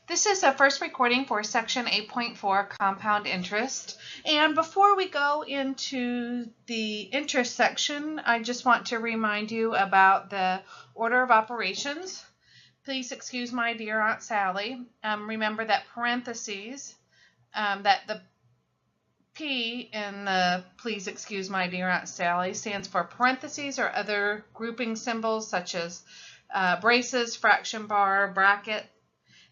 This is a first recording for section 8.4 compound interest. And before we go into the interest section, I just want to remind you about the order of operations. Please excuse my dear Aunt Sally. Remember that parentheses, that the P in the please excuse my dear Aunt Sally stands for parentheses or other grouping symbols such as braces, fraction bar, bracket.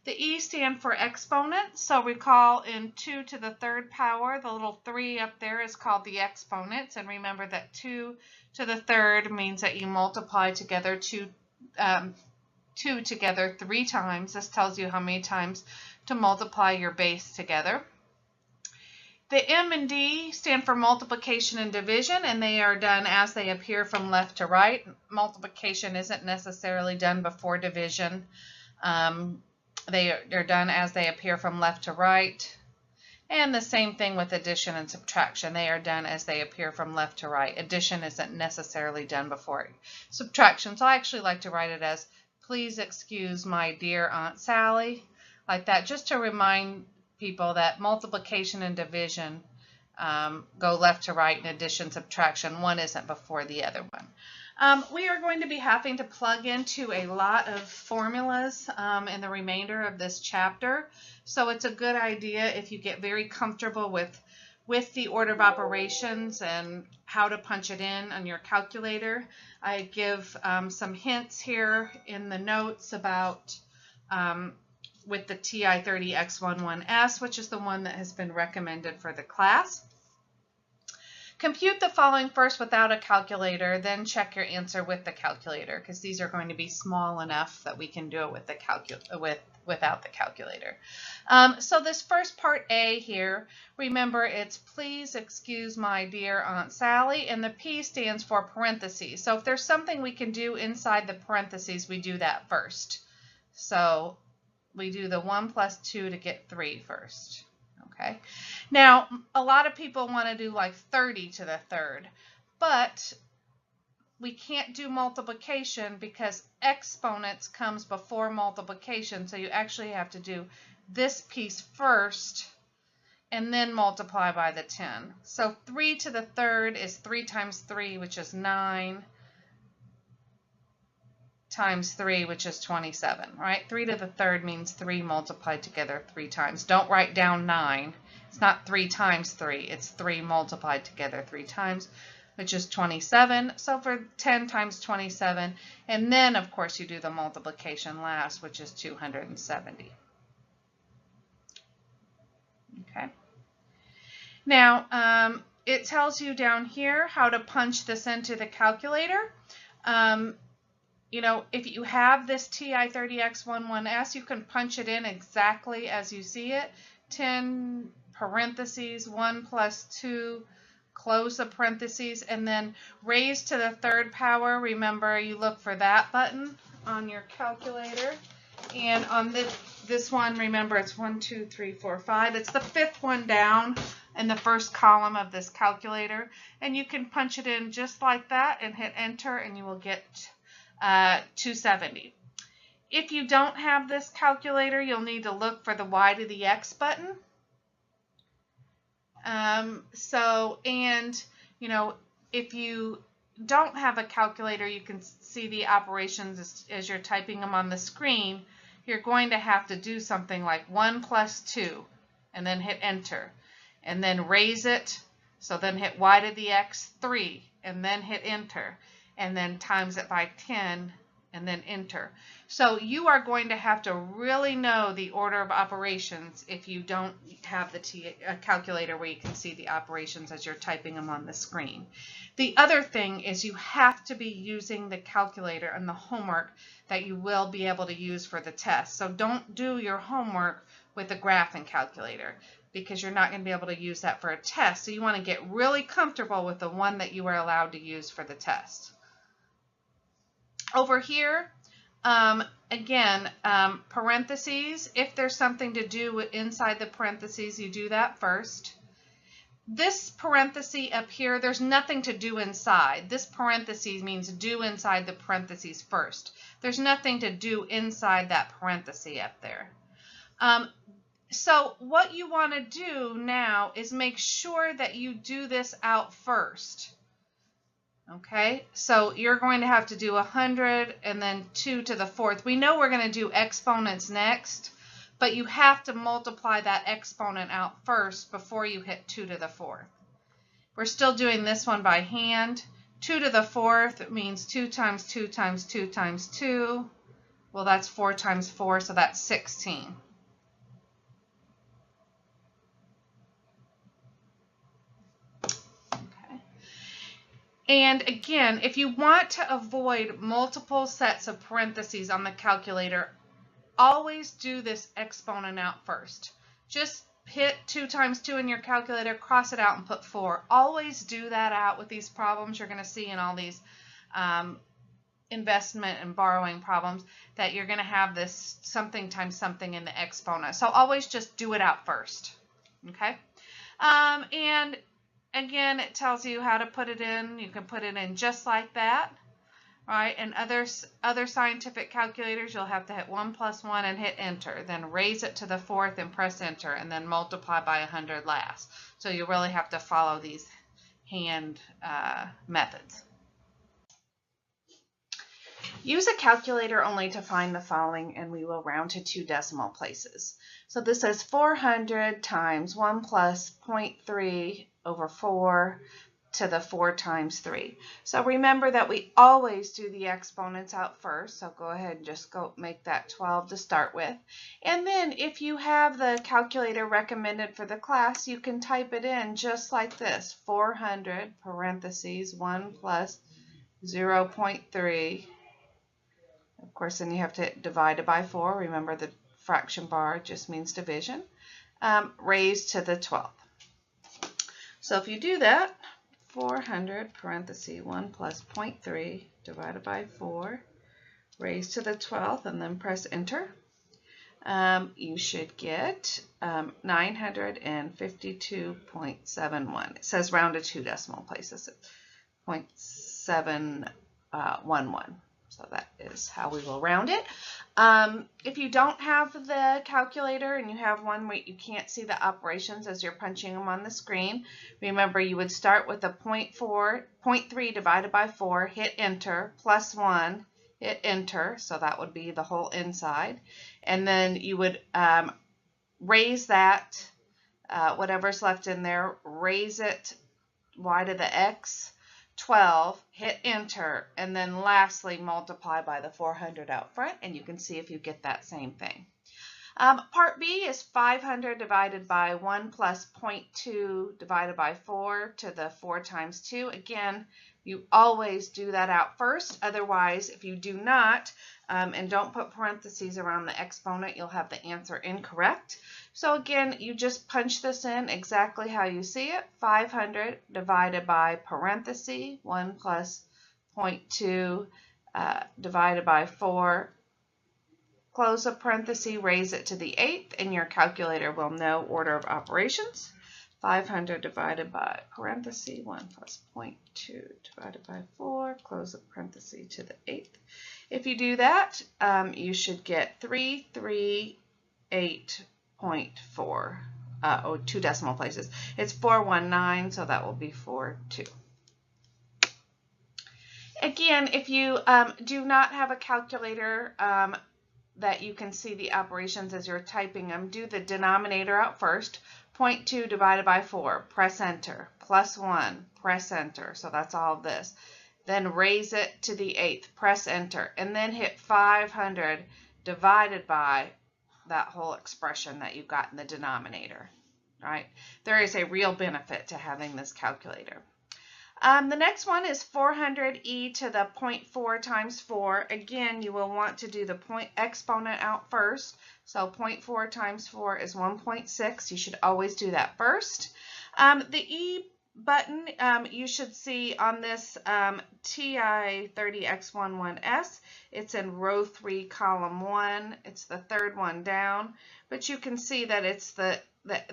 The E stand for exponent, so recall in 2 to the third power, the little 3 up there is called the exponents, and remember that 2 to the third means that you multiply together 2 together 3 times. This tells you how many times to multiply your base together. The M and D stand for multiplication and division, and they are done as they appear from left to right. Multiplication isn't necessarily done before division. They're done as they appear from left to right. And the same thing with addition and subtraction. They are done as they appear from left to right. Addition isn't necessarily done before subtraction. So I actually like to write it as, please excuse my dear Aunt Sally, like that, just to remind people that multiplication and division go left to right, and addition, subtraction, one isn't before the other one. We are going to be having to plug into a lot of formulas in the remainder of this chapter, so it's a good idea if you get very comfortable with the order of operations and how to punch it in on your calculator. I give some hints here in the notes about with the TI-30X11S, which is the one that has been recommended for the class. Compute the following first without a calculator, then check your answer with the calculator, because these are going to be small enough that we can do it with the without the calculator. So this first part A here, remember it's please excuse my dear Aunt Sally, and the P stands for parentheses. So if there's something we can do inside the parentheses, we do that first. So we do the 1 plus 2 to get 3 first. Okay. Now, a lot of people want to do like 30 to the third, but we can't do multiplication because exponents comes before multiplication. So you actually have to do this piece first and then multiply by the 10. So 3 to the third is 3 times 3, which is 9. Times 3, which is 27, right? 3 to the third means 3 multiplied together 3 times. Don't write down 9. It's not 3 times 3. It's 3 multiplied together 3 times, which is 27. So for 10 times 27, and then, of course, you do the multiplication last, which is 270. Okay. Now, it tells you down here how to punch this into the calculator. You know, if you have this TI-30X11S, you can punch it in exactly as you see it. 10 parentheses, 1 plus 2, close the parentheses, and then raise to the third power. Remember, you look for that button on your calculator. And on this one, remember, it's 1, 2, 3, 4, 5. It's the 5th one down in the first column of this calculator. And you can punch it in just like that and hit enter, and you will get 270. If you don't have this calculator, you'll need to look for the Y to the X button. And you know, if you don't have a calculator, you can see the operations as you're typing them on the screen. You're going to have to do something like 1 plus 2 and then hit enter, and then raise it, so then hit Y to the X 3 and then hit enter, and then times it by 10 and then enter. So you are going to have to really know the order of operations if you don't have the calculator where you can see the operations as you're typing them on the screen. The other thing is you have to be using the calculator and the homework that you will be able to use for the test. So don't do your homework with the graphing calculator, because you're not going to be able to use that for a test. So you want to get really comfortable with the one that you are allowed to use for the test. Over here, again, parentheses, if there's something to do inside the parentheses, you do that first. This parenthesis up here, there's nothing to do inside. This parenthesis means do inside the parentheses first. There's nothing to do inside that parenthesis up there. So what you want to do now is make sure that you do this out first. Okay, so you're going to have to do 100 and then 2 to the 4th. We know we're going to do exponents next, but you have to multiply that exponent out first before you hit 2 to the 4th. We're still doing this one by hand. 2 to the 4th means 2 times 2 times 2 times 2. Well, that's 4 times 4, so that's 16. And again, if you want to avoid multiple sets of parentheses on the calculator, always do this exponent out first. Just hit 2 times 2 in your calculator, cross it out, and put 4. Always do that out with these problems you're going to see in all these investment and borrowing problems, that you're going to have this something times something in the exponent. So always just do it out first. Okay? And again, it tells you how to put it in. You can put it in just like that, right? And other scientific calculators, you'll have to hit 1 plus 1 and hit enter. Then raise it to the 4th and press enter, and then multiply by 100 last. So you really have to follow these hand methods. Use a calculator only to find the following, and we will round to 2 decimal places. So this says 400 times 1 plus 0.3 over 4 to the 4 times 3. So remember that we always do the exponents out first. So go ahead and just go make that 12 to start with. And then if you have the calculator recommended for the class, you can type it in just like this. 400 parentheses 1 plus 0.3. Of course, then you have to divide it by 4. Remember, the fraction bar just means division. Raised to the 12th. So if you do that, 400 parentheses 1 plus 0.3 divided by 4, raised to the 12th, and then press enter. You should get 952.71. It says round to 2 decimal places. 0.711. So that is how we will round it. If you don't have the calculator and you have one where you can't see the operations as you're punching them on the screen, remember you would start with a 0.3 divided by 4, hit enter, plus 1, hit enter, so that would be the whole inside. And then you would raise that, whatever's left in there, raise it y to the x, 12, hit enter, and then lastly multiply by the 400 out front, and you can see if you get that same thing. Part B is 500 divided by 1 plus 0.2 divided by 4 to the 4 times 2. Again, you always do that out first. Otherwise, if you do not and don't put parentheses around the exponent, you'll have the answer incorrect. So again, you just punch this in exactly how you see it. 500 divided by parenthesis 1 plus 0.2 divided by 4. Close a parenthesis, raise it to the 8th, and your calculator will know order of operations. 500 divided by parenthesis 1 plus 0.2 divided by 4, close the parenthesis to the 8th. If you do that, you should get 338.4, 2 decimal places. It's 419, so that will be 42. Again, if you do not have a calculator that you can see the operations as you're typing them, do the denominator out first. 0.2 divided by 4, press enter, plus 1, press enter, so that's all of this. Then raise it to the 8th, press enter, and then hit 500 divided by that whole expression that you got in the denominator, right? There is a real benefit to having this calculator. The next one is 400e to the 0.4 times 4. Again, you will want to do the exponent out first. So 0.4 times 4 is 1.6. You should always do that first. The E button you should see on this TI-30X11S. It's in row 3, column 1. It's the third one down. But you can see that it's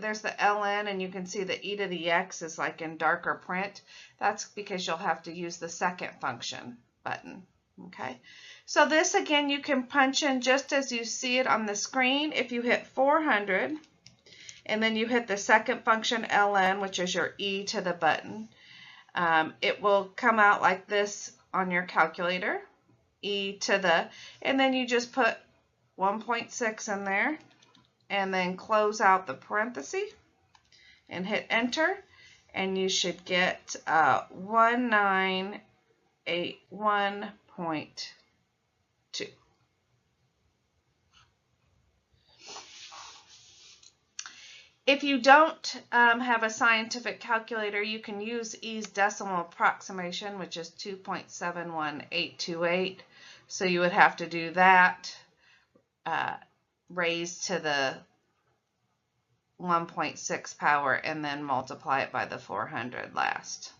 there's the ln, and you can see the e to the x is like in darker print. That's because you'll have to use the second function button. Okay, So this again, you can punch in just as you see it on the screen. If you hit 400 and then you hit the second function ln, which is your E to the button, it will come out like this on your calculator, E to the, and then you just put 1.6 in there and then close out the parenthesis and hit enter, and you should get 1981.2. If you don't have a scientific calculator, you can use E's decimal approximation, which is 2.71828. So you would have to do that raised to the 1.6 power and then multiply it by the 400 last.